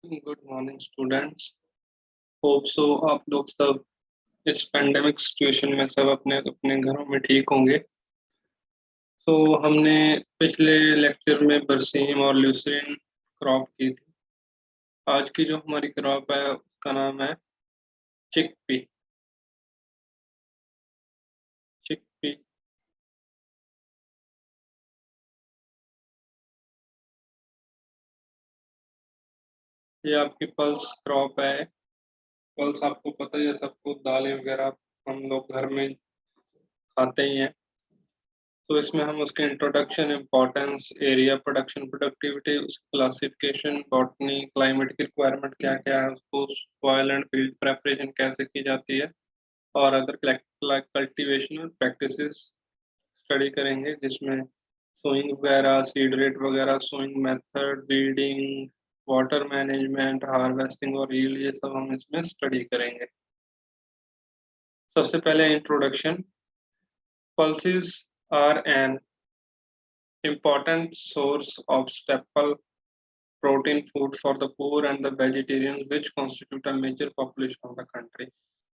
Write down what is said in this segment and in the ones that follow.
Good morning students. Hope so आप लोग सब इस पेंडेमिक सिचुएशन में सब अपने अपने घरों में ठीक होंगे। तो हमने पिछले लेक्चर में बरसीम और ल्यूसरीन क्रॉप की थी। आज की जो हमारी क्रॉप है उसका नाम है चिकपी। चिकपी ये आपकी पल्स क्रॉप है। पल्स आपको पता ही है, सबको दालें वगैरह हम लोग घर में खाते ही हैं। तो इसमें हम उसके introduction, importance, area, production, productivity, उसकी क्लासिफिकेशन, बॉटनी, क्लाइमेट की रिक्वायरमेंट क्या क्या है, उसको सॉइल एंड फील्ड प्रेपरेशन कैसे की जाती है, और अदर कल्टीवेशन प्रैक्टिसेस स्टडी करेंगे, जिसमें सोइंग वगैरह, सीड रेट वगैरह, sowing method, weeding, water management, harvesting और यील्ड, ये सब हम इसमें स्टडी करेंगे। सबसे पहले introduction. Pulses are an important source of staple protein food for the poor and the vegetarians, which constitute a major population of the country.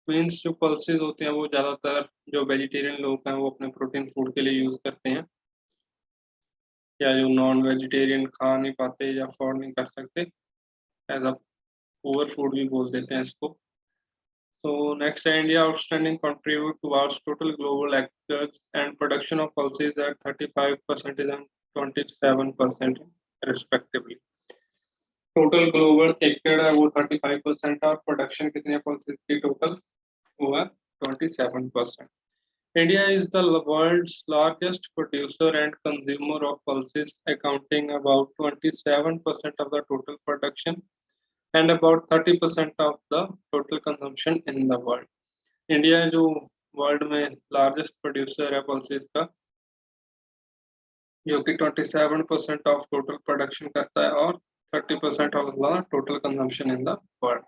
Means जो pulses होते हैं वो ज़्यादातर जो वेजिटेरियन लोग हैं वो अपने प्रोटीन फूड के लिए यूज़ करते हैं, या जो नॉन वेजिटेरियन खा नहीं पाते या अफोर्ड नहीं कर सकते, एज अ पुअर फूड भी बोल देते हैं इसको। So next, India outstanding contribute towards total global acres and production of pulses at 35% and 27% respectively. Total global एकड़ है वो 35% और प्रोडक्शन कितने पल्सेस की टोटल वो है 27%। India is the world's largest producer and consumer of pulses, accounting about 27% of the total production and about 30% of the total consumption in the world. India जो world में लार्जेस्ट प्रोड्यूसर है pulses का, जो कि 27% of total production करता है और 30% of the total consumption in the world.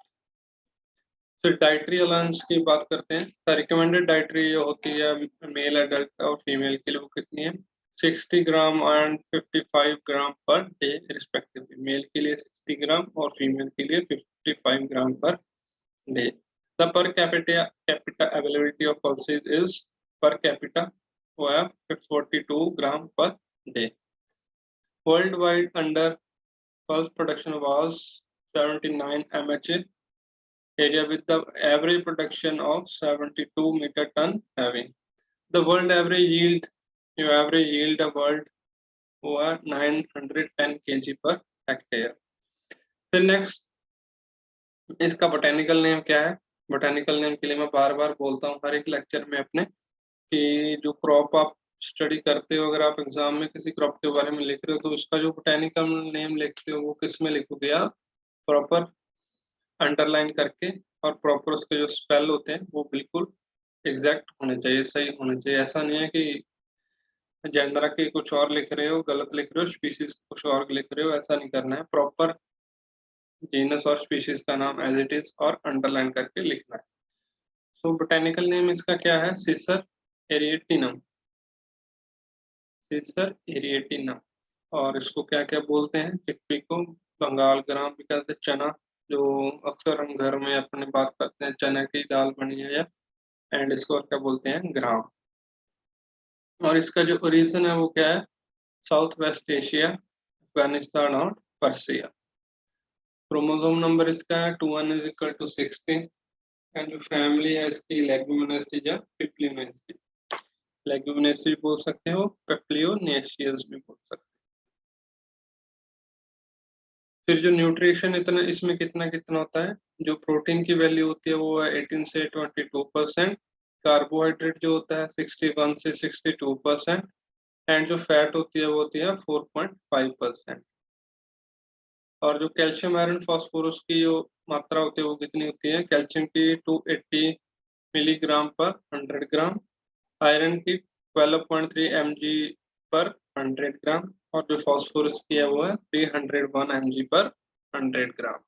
फिर डाइटरी अलाउंस की बात करते हैं। द रिकमेंडेड डाइटरी जो होती है मेल एडल्ट और फीमेल के लिए वो कितनी है, 60 gram and 55 gram per day respectively. Mail के लिए 60 ग्राम और फीमेल के लिए 55 gram per day. The per capita availability of pulses is per capita वो है 42 gram per day. Worldwide under pulse production was 79 mha area with the average production of 72 meter ton having the world average yield, जो average yield of world वो है 910 kg per hectare। फिर next इसका botanical name क्या है। Botanical name के लिए मैं बार बार बोलता हूँ हर एक लेक्चर में अपने, कि जो क्रॉप आप स्टडी करते हो, अगर आप एग्जाम में किसी क्रॉप के बारे में लिख रहे हो तो उसका जो बोटेनिकल नेम लिखते हो वो किस में लिखोगे आप, प्रॉपर अंडरलाइन करके, और प्रॉपर उसके जो स्पेल होते हैं वो बिल्कुल एग्जैक्ट होने चाहिए, सही होने चाहिए। ऐसा नहीं है कि जेंडर के कुछ और लिख रहे हो, गलत लिख रहे हो, स्पीसीज कुछ और लिख रहे हो, ऐसा नहीं करना है। प्रॉपर जीनस और स्पीशीज का नाम एज इट इज और अंडरलाइन करके लिखना है। सो बोटेनिकल नेम इसका क्या है, सिसर एरिएटिनम। सिसर एरिएटिनम। और इसको क्या क्या बोलते हैं, चिकपी को बंगाल ग्राम भी कहते हैं, चना जो अक्सर हम घर में अपने बात करते हैं, चना की दाल बनी है, या एंड इसको और क्या बोलते हैं, ग्राम। और इसका जो ओरिजिन है वो क्या है, साउथ वेस्ट एशिया, अफगानिस्तान और पर्सिया। क्रोमोसोम नंबर इसका है 21 इज इक्वल टू 16। एंड जो फैमिली है इसकी लेग्यूमिनेसी या पिप्लिनेसी। लेग्यूमिनेसी बोल सकते हो, पेप्लियोनेशियस भी बोल सकते हो। फिर जो न्यूट्रिशन इतना इसमें कितना कितना होता है, जो प्रोटीन की वैल्यू होती है वो है 18 से 22%। कार्बोहाइड्रेट जो होता है 61 से 62%। एंड जो फैट होती है वो होती है 4.5%। और जो कैल्शियम, आयरन, फास्फोरस की जो मात्रा होती है वो कितनी होती है, कैल्शियम की 280 मिलीग्राम पर 100 ग्राम, आयरन की 12.3 mg पर 100 ग्राम, और जो फास्फोरस की है वो है 301 mg पर 100 ग्राम।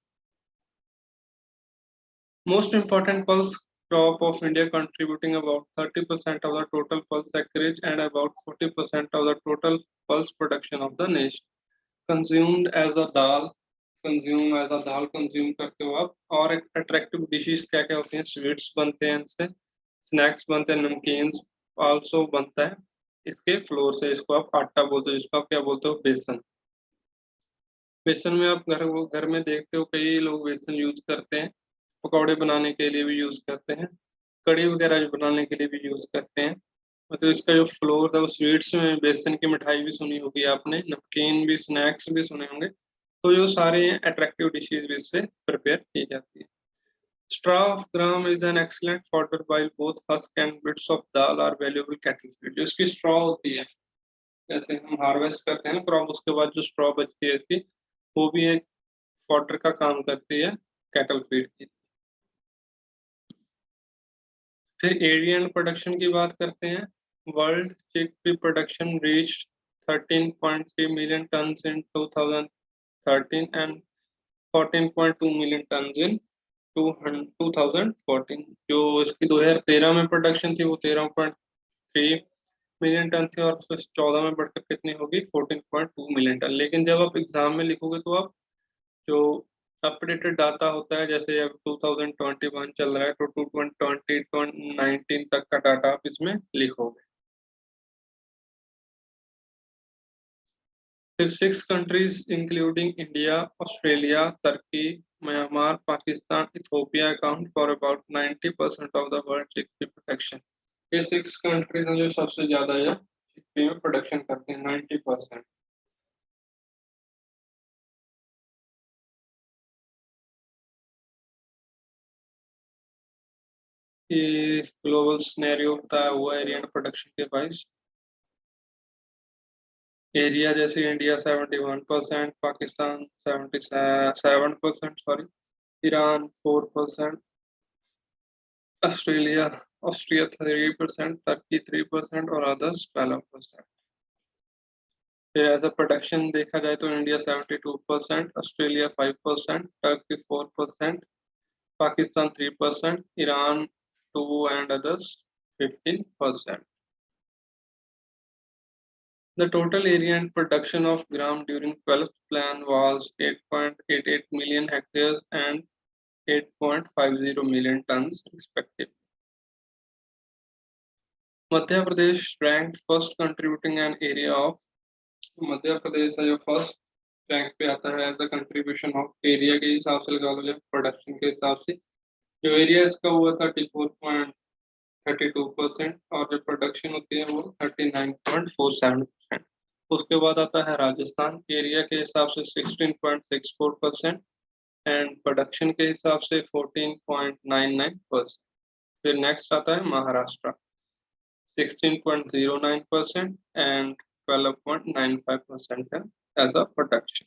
Most important pulse crop of India, contributing about 30% of the total pulse acreage and about 40% of the total pulse production of the nation. Consumed as a dal, consume as a dal consume करते हो आप। और एक attractive dishes क्या क्या होती हैं, sweets बनते हैं इनसे, स्नैक्स बनते हैं, नमकीन आल्सो बनता है इसके फ्लोर से। इसको आप आटा बोलते हो, जिसको आप क्या बोलते हो, बेसन। बेसन में आप घर में देखते हो कई लोग बेसन यूज करते हैं, पकौड़े बनाने के लिए भी यूज करते हैं, कड़ी वगैरह बनाने के लिए भी यूज करते हैं। मतलब इसका जो फ्लोर था वो स्वीट्स में, बेसन की मिठाई भी सुनी होगी आपने, नमकीन भी, स्नैक्स भी सुने होंगे। तो जो सारे अट्रैक्टिव डिशेज भी इससे प्रिपेयर की जाती है। Straw of gram is an excellent fodder while both husk and bits of dal are valuable cattle feed। जो इसकी straw होती है, जैसे हम हार्वेस्ट करते हैं ना क्रॉप, उसके बाद जो स्ट्रॉ बचती है इसकी, वो भी एक फॉडर का काम करती है कैटल फीड की। फिर एरिया एंड प्रोडक्शन की बात करते हैं। World chickpea production reach 13.3 million tonne in 2013 and 14.2 million tonne in 2014। जो इसकी 2013 में प्रोडक्शन थी वो 13.3 मिलियन टन थी, और फिर 14 में बढ़कर कितनी होगी, 14.2 मिलियन टन। लेकिन जब आप एग्जाम में लिखोगे तो आप जो अपडेटेड डाटा होता है, जैसे अब 2021 चल रहा है, तो 2019 तक का डाटा आप इसमें लिखोगे। फिर 6 countries including India, Australia, Turkey, Myanmar, Pakistan, Ethiopia account for about 90% of the world chickpea production. ये 6 कंट्रीज हैं जो सबसे ज्यादा ये चिकपी में प्रोडक्शन करते हैं, 90%। ये ग्लोबल सिनेरियो बताया हुआ एरिया एंड प्रोडक्शन के वाइज। एरिया जैसे India 71%, Pakistan 77%, sorry, Iran 4%, Australia Austria 3%, Turkey 3% और अदर्स 12%। फिर एज अ प्रोडक्शन देखा जाए तो India 72%, Australia 5%, Turkey 4%, Pakistan 3%, Iran 2 and others 15%। The total area and production of gram during 12th plan was 8.88 million hectares and 8.50 million tons respectively. Madhya Pradesh ranked first contributing an area of, Madhya Pradesh है जो first rank पे आता है as a contribution of area के हिसाब से, लगा लो या प्रोडक्शन के हिसाब से। जो एरिया इसका हुआ 34.32% और जो प्रोडक्शन होती है वो 39.47%। उसके बाद आता है राजस्थान, एरिया के हिसाब से 16.64% एंड प्रोडक्शन के हिसाब से 14.99%। फिर नेक्स्ट आता है महाराष्ट्र, 16.09% एंड 12.95% है एज अ प्रोडक्शन।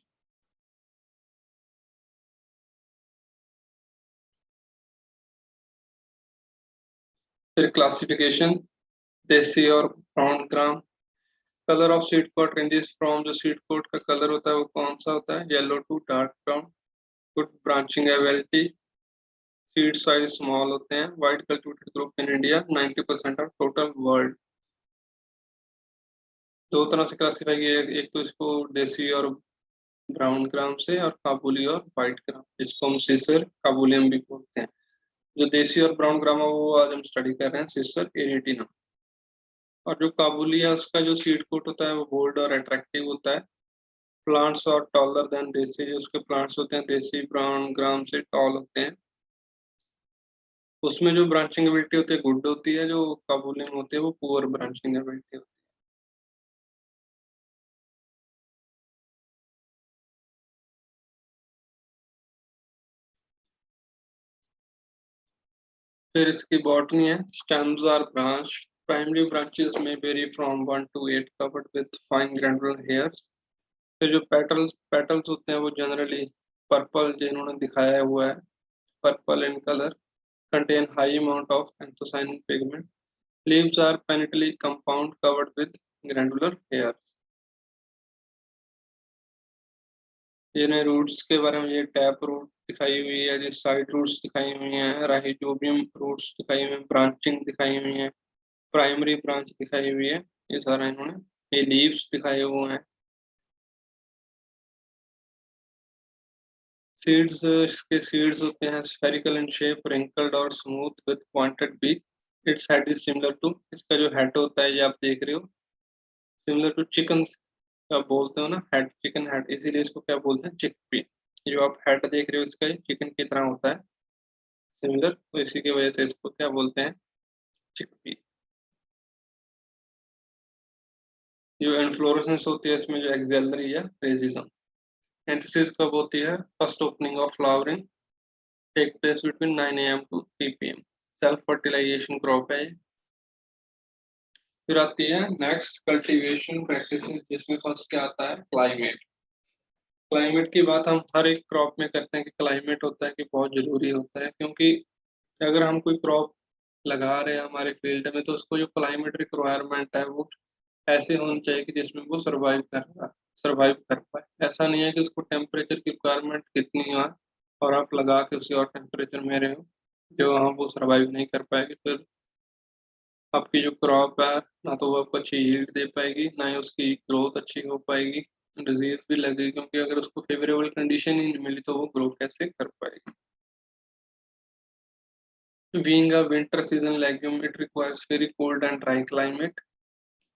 फिर क्लासिफिकेशन, देसी और brown gram. Colour of seed coat ranges from, जो सीड कोट का कलर होता है वो कौन सा होता है, yellow to dark brown. Good branching ability, seed size small होते हैं। Wide cultivated group in India 90% of total world. दो तरह से क्लासिफाई किया, एक तो इसको देसी और ब्राउन ग्राम से, और काबुली और व्हाइट ग्राम, जिसको हम सीसर काबुलियम भी बोलते हैं। जो देसी और ब्राउन ग्राम है वो आज हम स्टडी कर रहे हैं, सीसर एरेटिनम। और जो काबुली है उसका जो सीड कोट होता है वो बोल्ड और अट्रैक्टिव होता है। प्लांट्स और टॉलर देन देसी, जो उसके प्लांट्स होते हैं देसी ब्राउन ग्राम से टॉल होते हैं। उसमें जो ब्रांचिंग एबिलिटी होती है गुड होती है, जो काबुली में होती है वो पुअर ब्रांचिंग एबिलिटी होती है। फिर इसकी बॉटनी है, stems are branch, primary branches में vary from 1 to 8 covered with fine granular hairs. फिर जो पेटल्स पेटल्स होते हैं वो जनरली पर्पल, जिन्होंने दिखाया हुआ है, purple in colour, contain high amount of anthocyanin pigment. Leaves are pinnately compound covered with granular hairs। ये रूट्स के बारे में, ये टैप रूट दिखाई हुई है, ये साइड रूट्स दिखाई हुई हैं, राइजोबियम रूट्स दिखाई हुई हैं, ब्रांचिंग दिखाई हुई है, प्राइमरी ब्रांच दिखाई हुई है, ये सारा इन्होंने। ये लीव्स दिखाए हुए हैं। सीड्स, इसके सीड्स होते हैं स्फेरिकल इन शेप, रिंकल्ड और smooth with pointed beak. Its head is similar to, इसका जो हेड होता है ये आप देख रहे हो, सिमिलर टू चिकन का बोलते हो ना हेड, चिकन हेड, इसीलिए इसको क्या बोलते हैं, चिकपी। जो आप हेड देख रहे हो इसका, ये चिकन की तरह होता है सिमिलर, तो इसी की वजह से इसको क्या बोलते हैं, चिकपी। जो इन्फ्लोरेसेंस होती है इसमें जो एक्जेलरी या रेजिज्म। एंथसिस कब होती है, first opening of flowering take place between 9 AM to 3 PM। Self fertilization crop है। फिर आती है नेक्स्ट कल्टीवेशन प्रैक्टिसेस, जिसमें फर्स्ट क्या आता है, क्लाइमेट। क्लाइमेट की बात हम हर एक क्रॉप में करते हैं कि क्लाइमेट होता है कि बहुत जरूरी होता है, क्योंकि अगर हम कोई क्रॉप लगा रहे हैं हमारे फील्ड में, तो उसको जो क्लाइमेट रिक्वायरमेंट है वो ऐसे होनी चाहिए कि जिसमें वो सरवाइव कर पाए। ऐसा नहीं है कि उसको टेम्परेचर की रिक्वायरमेंट कितनी है और आप लगा के उसी और टेम्परेचर में रहे हो, जो वहाँ वो सरवाइव नहीं कर पाएगी, फिर आपकी जो क्रॉप है ना तो वो आपको अच्छी यील्ड दे पाएगी, ना ही उसकी ग्रोथ अच्छी हो पाएगी, डिजीज भी लगेगी, क्योंकि अगर उसको फेवरेबल कंडीशन ही नहीं मिली तो वो ग्रो कैसे कर पाएगी। Being a winter season legume, it requires very cold and dry climate।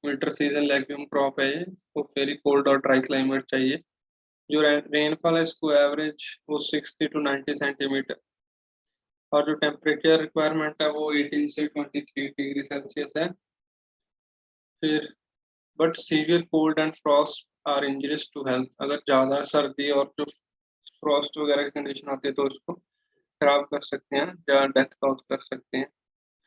Winter season legume crop है ये, इसको वेरी कोल्ड और ड्राई क्लाइमेट चाहिए। जो रेनफॉल है इसको एवरेज वो 60 to 90 सेंटीमीटर, और जो टेम्परेचर रिक्वायरमेंट है वो 18 से 23 डिग्री सेल्सियस है। फिर but severe cold and frost are injurious to health, अगर ज़्यादा सर्दी और जो फ्रॉस्ट वगैरह की कंडीशन आती है तो इसको खराब कर सकते हैं या डेथ कॉज कर सकते हैं।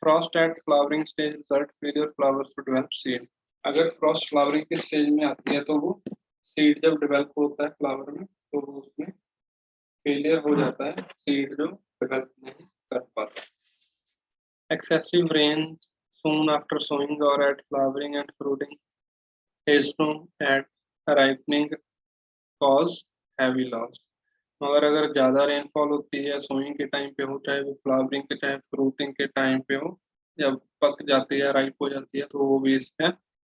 Frost at flowering stage result failure flowers to develop seed. अगर फ्रॉस्ट फ्लावरिंग के स्टेज में आती है तो वो सीड जब डेवलप होता है फ्लावर में तो वो उसमें फेलियर हो जाता है, सीड जो डेवलप नहीं कर पाता। Excessive rain soon after sowing or at flowering and fruiting, hailstorm at ripening cause heavy loss। मगर अगर ज़्यादा रेनफॉल होती है सोइंग के टाइम पे हो, चाहे वो फ्लावरिंग के चाहे फ्रूटिंग के टाइम पे हो, जब पक जाती है राइप हो जाती है तो वो भी इसमें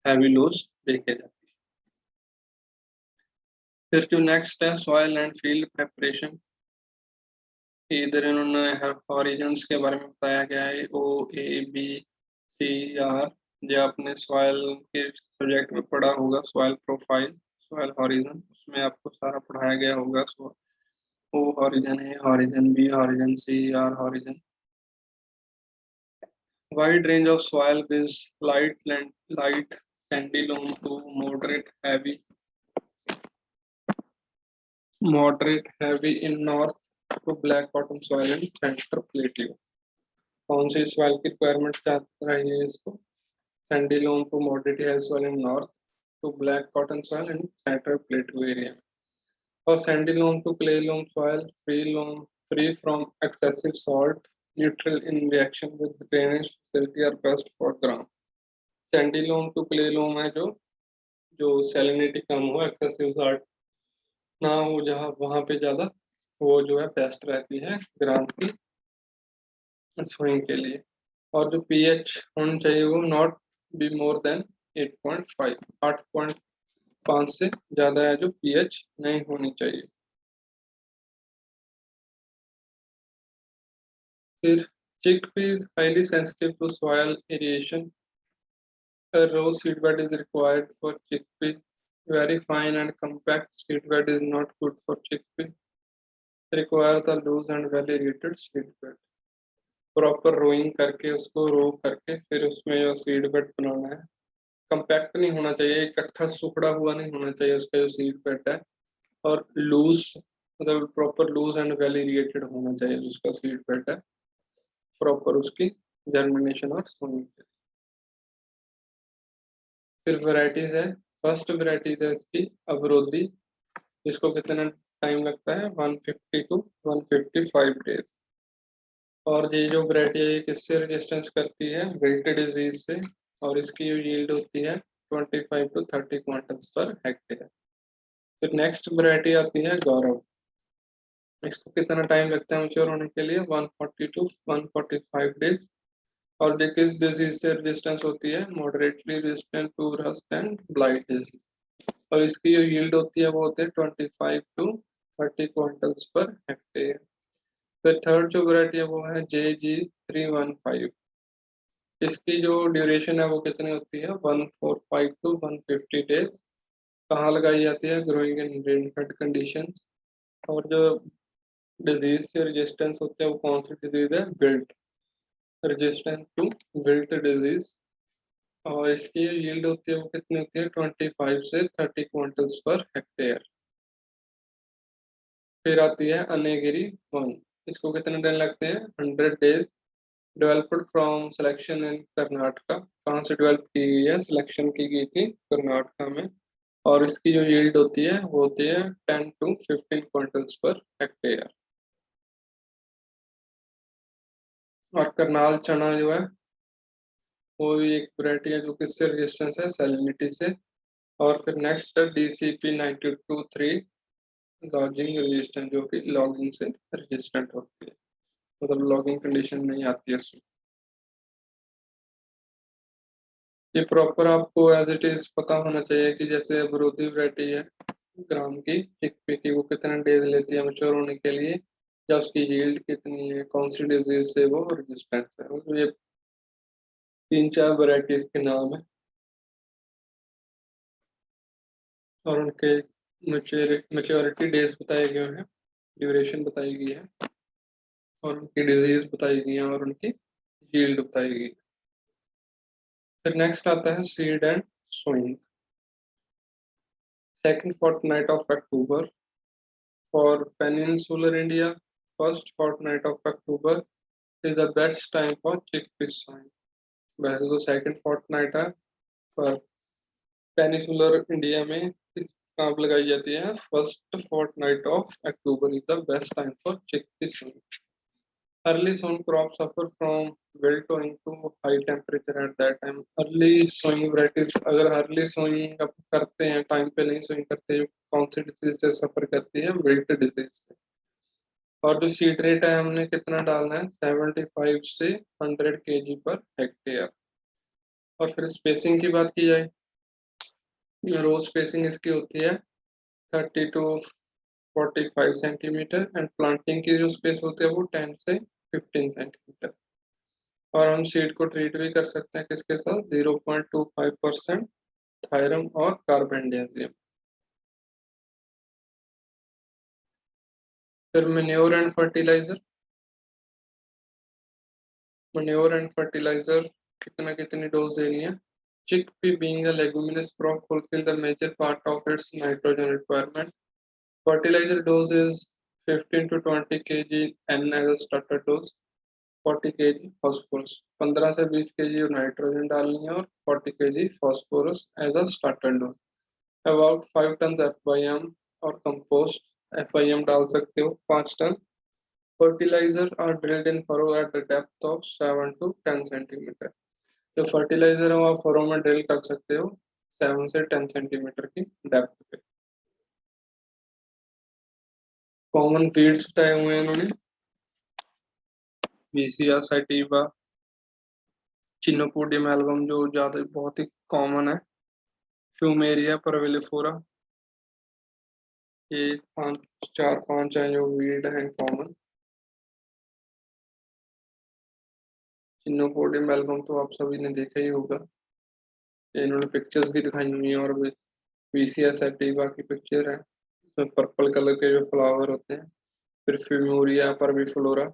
हैवी लॉस देखे जाती है। फिर जो नेक्स्ट है सॉइल एंड फील्ड प्रेपरेशन, इधर इन्होंने हॉरिजन्स के बारे में बताया गया है, OABCR। जो आपने सॉइल के सब्जेक्ट में पढ़ा होगा, सॉइल प्रोफाइल, सॉइल हॉरिजन, उसमें आपको सारा पढ़ाया गया होगा। ओ हॉरिजन है, horizon B, horizon C, R horizon. Wide range of soil with light sandy loam to moderate heavy in north to black bottom soil in center plateau। कौन सी soil की requirement चाहता रही है इसको, sandy loam to moderate heavy soil in north to black cotton soil in center plateau area। और sandy loam to clay loam soil, free from excessive salt, neutral in reaction with drainage facility are best for ground। Sandy loam to clay loam है जो जो salinity कम हो, excessive salt ना हो, जहाँ वहाँ पे ज़्यादा वो जो है बेस्ट रहती है ग्राम की स्विंग के लिए। और जो पीएच होना चाहिए वो नॉट बी मोर देन 8.5, 8.5 से ज़्यादा है जो पीएच नहीं होनी चाहिए। फिर chickpeas highly sensitive to soil aeration। A raw seedbed is required for chickpea। Very fine and compact seedbed is not good for chickpea। Require the loose and well aerated seedbed। Proper rowing करके उसको रो करके फिर उसमें जो सीडबेड बनाना है, compact नहीं होना चाहिए, इकट्ठा सुखड़ा हुआ नहीं होना चाहिए उसका जो सीडबेड है, और लूज, मतलब प्रॉपर लूज एंड वेल इरिएटेड होना चाहिए जिसका सीडबेड है, प्रॉपर उसकी जर्मिनेशन और सोने के। फिर वैरायटीज है, फर्स्ट वैरायटीज है इसकी अवरोधी, इसको कितना टाइम लगता है, 150 to 155 डेज। और ये जो वैरायटी है ये किससे रेजिस्टेंस करती है, विल्ट डिजीज से, और इसकी जो यील्ड होती है 25 to 30 क्विंटल्स पर हेक्टेयर। फिर नेक्स्ट वैरायटी आती है गौरव, इसको कितना टाइम लगता है मैच्योर होने के लिए, 140 to 145 डेज। और ये किस डिजीज से रेजिस्टेंस होती है, moderately resistant to rust and blight disease. और इसकी जो यील्ड होती है वो होती है 25 to 30 क्विंटल्स पर हेक्टेयर। फिर थर्ड जो वैरायटी है वो है JG315। इसकी जो ड्यूरेशन है वो कितनी होती है, 145 to 150 डेज। कहाँ लगाई जाती है, ग्रोइंग इन रेनफेड कंडीशन। और जो डिजीज से रेजिस्टेंस होते हैं वो कौन सी डिजीज है, wilt, resistant to wilt disease. और इसकी यील्ड होती है वो कितनी होती है, 25 से 30 क्विंटल्स पर हेक्टेयर। फिर आती है अनेगिरी 1। इसको कितने दिन लगते हैं, 100 days. Developed from selection in Karnataka. कहाँ से डेवलप की गई है, सिलेक्शन की गई थी कर्नाटका में। और इसकी जो यील्ड होती है वो होती है 10 to 15 क्विंटल्स पर हेक्टेयर। और करनाल चना जो है वो भी एक वैरायटी है जो किससे रेजिस्टेंस है, सैलिनिटी से। और फिर नेक्स्ट है DCP92-3, लॉगिंग रेजिस्टेंट, जो कि लॉगिंग से रेजिस्टेंट होती है, मतलब लॉगिंग कंडीशन नहीं आती है उसमें। ये प्रॉपर आपको एज इट इज पता होना चाहिए कि जैसे अवरोधी वैरायटी है ग्राम की चिकपी की, वो कितने डेज लेती है मैच्योर होने के लिए, या उसकी यील्ड कितनी है, कौन सी डिजीज से वो रेजिस्टेंस है। तो ये 3-4 वैरायटीज के नाम है और उनके मेच्योरिटी डेज बताए गए हैं, ड्यूरेशन बताई गई है, और उनकी डिजीज बताई गई है, और उनकी यील्ड बताई गई है। फिर नेक्स्ट आता है seed and sowing. Second fortnight of October for peninsular India, first fortnight of October is the best time for chickpea sowing। वैसे तो सेकंड फोर्टनाइट है, पर पेनिसुलर इंडिया में इस कहाँ लगाई जाती है, first fortnight of October is the best time for chickpea sowing। Early sown crop suffer from wilt owing to high temperature at that time। Early sowing varieties, अगर early sowing आप करते हैं, टाइम पे नहीं सोइंग करते, कौन सी disease से सफर करती है, विल्ट डिजीज से। और जो सीड रेट है हमने कितना डालना है, 75 से 100 kg पर हेक्टेयर। और फिर स्पेसिंग की बात की जाए, रो स्पेसिंग इसकी होती है 30 to 45 सेंटीमीटर, एंड प्लांटिंग की जो स्पेस होती है वो 10 से 15 सेंटीमीटर। और हम सीड को ट्रीट भी कर सकते हैं किसके साथ, 0.25% थायरम और कार्बेंडेजियम। फिर manure and fertilizer. Manure and fertilizer कितनी डोज देनी है। Chickpea being a leguminous crop fulfill the major part of its nitrogen requirement। Fertilizer dose is 15 to 20 kg N as a starter dose, 40 kg phosphorus। 15 से 20 kg nitrogen डालनी है और 40 kg phosphorus as a starter dose। About 5 tons FIM और compost FIM डाल सकते हो 5 ton. Fertilizer are drilled in furrow at the depth of 7 to 10 centimetre. जो fertilizer है वो आप फरो में ड्रिल कर सकते हो 7 से 10 सेंटीमीटर की डेप्थ पे। कॉमन फीड्स बताए हुए हैं इन्होंने, VCA, सैटिवा, चिनोपोडियम एल्बम जो ज्यादा बहुत ही कॉमन है, फ्यूमेरिया परवेलिफोरा। ये 4-5 हैं जो वीड हैं कॉमन। चिनोपोडियम एल्बम तो आप सभी ने देखा ही होगा, ये इन्होंने पिक्चर्स भी दिखाई हुई हैं। और VCA सैटिवा की पिक्चर है, इसमें पर्पल कलर के जो फ्लावर होते हैं। फिर फ्यूमेरिया परविफ्लोरा।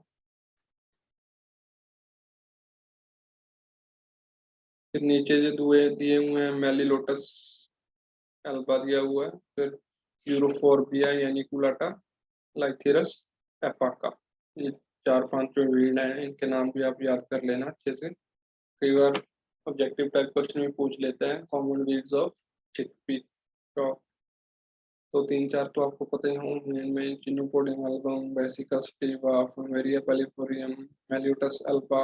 फिर नीचे जो दुए दिए हुए हैं, मेलिलोटस एल्बा दिया हुआ है। फिर यूरोफोरबिया यानी कुलाटा, लाइथेरस एपाका। ये 4-5 जो वीड हैं, इनके नाम भी आप याद कर लेना अच्छे से। कई बार ऑब्जेक्टिव टाइप क्वेश्चन में पूछ लेते हैं common weeds of chickpea crop. तो 3-4 तो आपको पता ही होंगे, इनमें चिनोपोडियम एल्बम, वेसिका सटिवा, फ्यूमेरिया पेलिफोरियम, मेलियोटस एल्बा।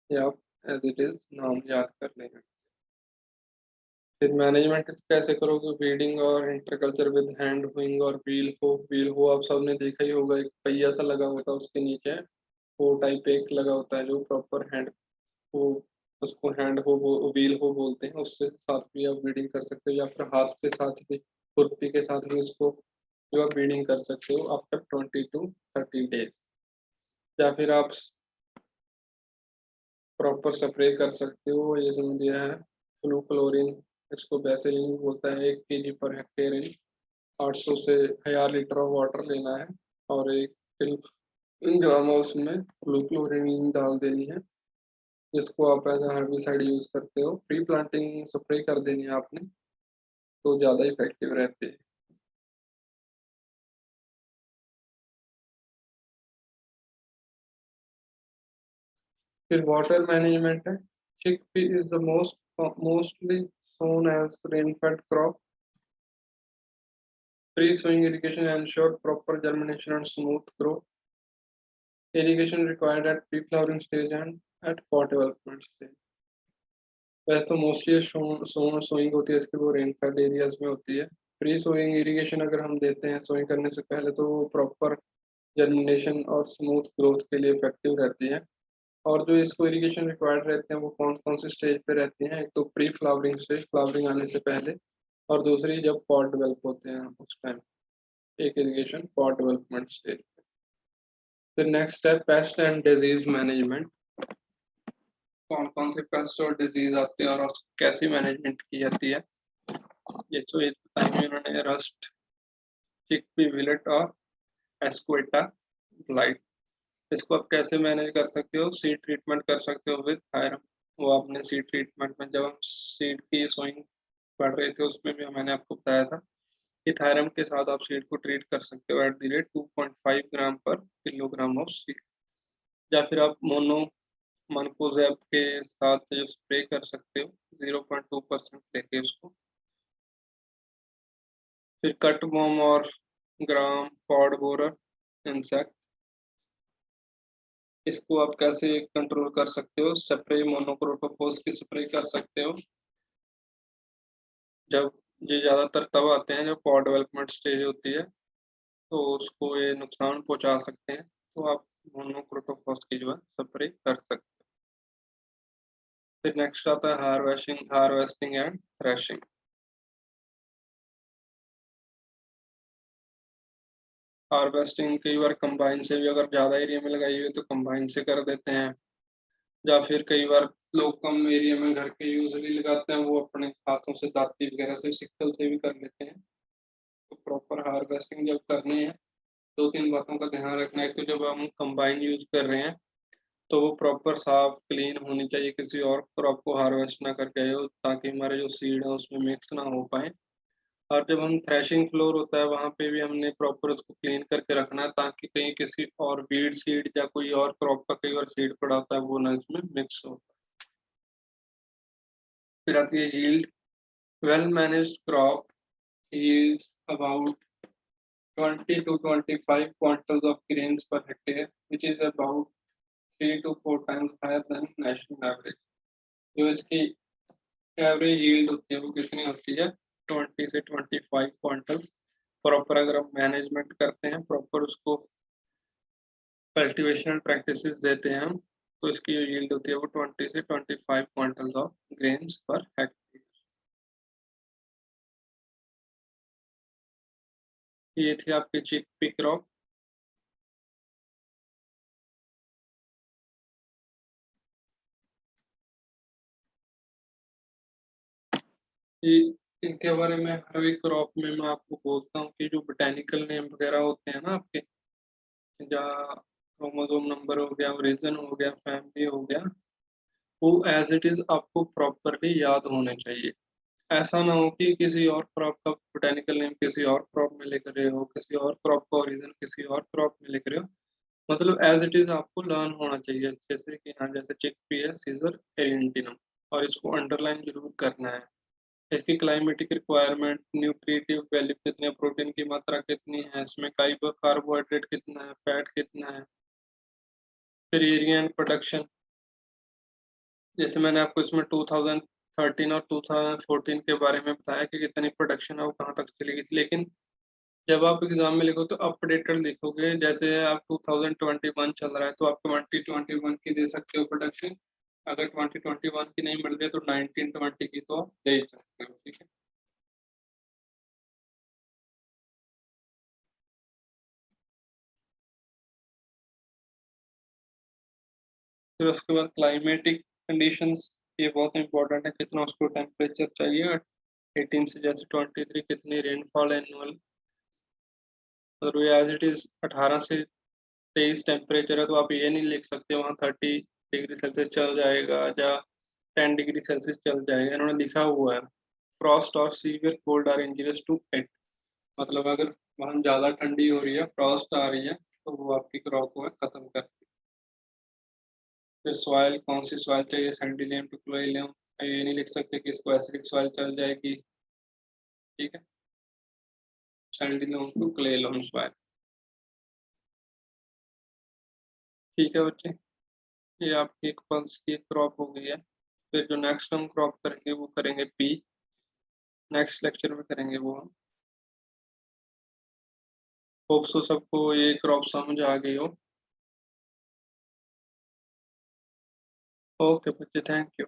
ये आप एज इट इज नाम याद कर लेंगे। फिर मैनेजमेंट कैसे करोगे, वीडिंग और इंटरकल्चर विद हैंड होइंग और व्हील हो आप सबने देखा ही होगा, एक पहिया सा लगा होता है उसके नीचे वो टाइप एक लगा होता है जो प्रॉपर हैंड हो, उसको हैंड हो वो व्हील हो बोलते हैं। उससे साथ भी आप वीडिंग कर सकते हो, या फिर हाथ के साथ भी, खुरपी के साथ भी उसको जो आप ब्रीडिंग कर सकते हो आफ्टर 20 to 30 डेज। या फिर आप प्रॉपर स्प्रे कर सकते हो, ये समझ दिया है फ्लूक्लोरीन, इसको बेसिलिन बोलता है, 1 kg पर हेक्टेयर इन 800 से 1000 लीटर ऑफ वाटर लेना है और 1 ग्राम उसमें फ्लूक्लोरीन डाल देनी है, जिसको आप एज हर्बिसाइड यूज करते हो। प्री प्लांटिंग स्प्रे कर देनी है आपने, तो ज़्यादा इफेक्टिव रहते हैं। फिर वाटर मैनेजमेंट है। Chickpea is the mostly sown as rainfed crop. Pre sowing irrigation ensure proper germination and smooth growth. Irrigation required at pre-flowering stage and at pod development stage. वैसे तो मोस्टली सोइंग होती है इसकी, वो rainfed areas में होती है। Pre sowing irrigation अगर हम देते हैं सोइंग करने से पहले, तो वो प्रॉपर जर्मिनेशन और स्मूथ ग्रोथ के लिए इफेक्टिव रहती है। और जो इसको इरिगेशन रिक्वायर्ड रहते हैं वो कौन कौन से स्टेज पे रहती हैं? एक तो प्री फ्लावरिंग स्टेज, फ्लावरिंग आने से पहले, और दूसरी जब पॉड डेवलप होते हैं उस टाइम, एक इरिगेशन पॉड डेवलपमेंट स्टेज। फिर नेक्स्ट है पेस्ट एंड डिजीज मैनेजमेंट। कौन कौन से पेस्ट और डिजीज आते हैं और कैसी मैनेजमेंट की जाती है, ये तो ये बताएंगे उन्होंने। रस्ट, चिकपी विलेट और एस्क्वेटा ब्लाइट, इसको आप कैसे मैनेज कर सकते हो? सीड ट्रीटमेंट कर सकते हो विद थायरम। वो आपने सीड ट्रीटमेंट में, जब हम सीड की सोइंग पढ़ रहे थे उसमें भी मैंने आपको बताया था कि थायरम के साथ आप सीड को ट्रीट कर सकते हो एट द रेट 2.5 ग्राम पर किलोग्राम ऑफ सीड। या फिर आप मोनो मनकोजेब के साथ जो स्प्रे कर सकते हो 0.2% लेके उसको। फिर कट बॉम और ग्राम पॉड बोरर इंसेक्ट, इसको आप कैसे कंट्रोल कर सकते हो? स्प्रे मोनोक्रोटोफॉस की स्प्रे कर सकते हो। जब ये ज़्यादातर तब आते हैं जब पॉड डेवलपमेंट स्टेज होती है, तो उसको ये नुकसान पहुंचा सकते हैं, तो आप मोनोक्रोटोफॉस की जो है स्प्रे कर सकते हैं। फिर नेक्स्ट आता है हार्वेस्टिंग एंड थ्रेशिंग। हार्वेस्टिंग कई बार कंबाइन से भी, अगर ज़्यादा एरिया में लगाई हुई है तो कंबाइन से कर देते हैं, या फिर कई बार लोग कम एरिया में घर के यूजली लगाते हैं, वो अपने हाथों से दाती वगैरह से सिक्कल से भी कर लेते हैं। तो प्रॉपर हार्वेस्टिंग जब करनी है, 2-3 बातों का ध्यान रखना है। तो जब हम कंबाइन यूज कर रहे हैं तो वो प्रॉपर साफ क्लीन होनी चाहिए, किसी और क्रॉप को हार्वेस्ट ना करके हो, ताकि हमारे जो सीड है उसमें मिक्स ना हो पाए। और जब हम थ्रेशिंग फ्लोर होता है वहाँ पे भी हमने प्रॉपर उसको क्लीन करके रखना है, ताकि कहीं किसी और बीड सीड या कोई और क्रॉप का कई बार सीड पड़ा होता है वो ना इसमें मिक्स हो। फिर आती है yield. Well managed crop yields about 20 to 25 quintals of grains per hectare, which is about 3 to 4 times higher than national average। जो इसकी एवरेज यील्ड होती है वो कितनी होती है? 20 से 25 क्विंटल्स। प्रॉपर अगर हम मैनेजमेंट करते हैं, प्रॉपर उसको कल्टीवेशन प्रैक्टिसेस देते हैं हम, तो इसकी जो यील्ड होती है वो 20 से 25 quintals of grains per hectare. ये थी आपकी चिकपी क्रॉप। इनके बारे में हर एक क्रॉप में मैं आपको बोलता हूँ कि जो बोटेनिकल नेम वगैरह होते हैं ना आपके, या क्रोमोसोम नंबर हो गया, रीजन हो गया, फैमिली हो गया, वो एज इट इज आपको प्रॉपरली याद होने चाहिए। ऐसा ना हो कि किसी और क्रॉप का बोटेनिकल नेम किसी और क्रॉप में लिख रहे हो, किसी और क्रॉप का ओरिजिन किसी और क्रॉप में लिख रहे हो। मतलब एज इट इज आपको लर्न होना चाहिए अच्छे से कि हाँ, जैसे चिकपी है सीजर एरिएंटिनम, और इसको अंडरलाइन जरूर करना है। इसकी क्लाइमेटिक रिक्वायरमेंट, न्यूट्रिटिव वैल्यू कितनी है, प्रोटीन की मात्रा कितनी है, इसमें कार्बोहाइड्रेट कितना है, फैट कितना है। फिर एरिया एंड प्रोडक्शन, जैसे मैंने आपको इसमें 2013 और 2014 के बारे में बताया कि कितनी प्रोडक्शन है वो कहाँ तक चली गई थी, लेकिन जब आप एग्जाम में लिखो तो अपडेटेड लिखोगे। जैसे आप 2021 चल रहा है तो आप 2021 की दे सकते हो प्रोडक्शन। अगर 2021 की नहीं मिल रही है तो 1920 की तो आप दे ही सकते हो। ठीक है। फिर उसके बाद क्लाइमेटिक कंडीशंस, ये बहुत इंपॉर्टेंट है, कितना उसको टेम्परेचर चाहिए। 18 से जैसे 23 कितनी रेनफॉल एनुअल, और एज इट इज 18 से 23 टेम्परेचर है, तो आप ये नहीं लिख सकते वहाँ 30 डिग्री सेल्सियस चल जाएगा या 10 डिग्री सेल्सियस चल जाएगा। इन्होंने लिखा हुआ है फ्रॉस्ट और severe cold are injurious to it, मतलब अगर वहाँ ज़्यादा ठंडी हो रही है, फ्रॉस्ट आ रही है, तो वो आपकी क्रॉप को खत्म करती है। फिर सॉइल, कौन सी सॉइल चाहिए, सैंडिलियम टू क्लोइलियम, ये नहीं लिख सकते कि इसको एसिडिक सॉइल चल जाएगी, ठीक है, सैंडिलियम टू क्ले लोन सॉइल। ठीक है बच्चे, ये आपकी एक पल्स की क्रॉप हो गई है। फिर जो नेक्स्ट हम क्रॉप करेंगे वो करेंगे पी, नेक्स्ट लेक्चर में करेंगे वो हम। होप सो सबको ये क्रॉप समझ आ गई हो। ओके बच्चे, थैंक यू।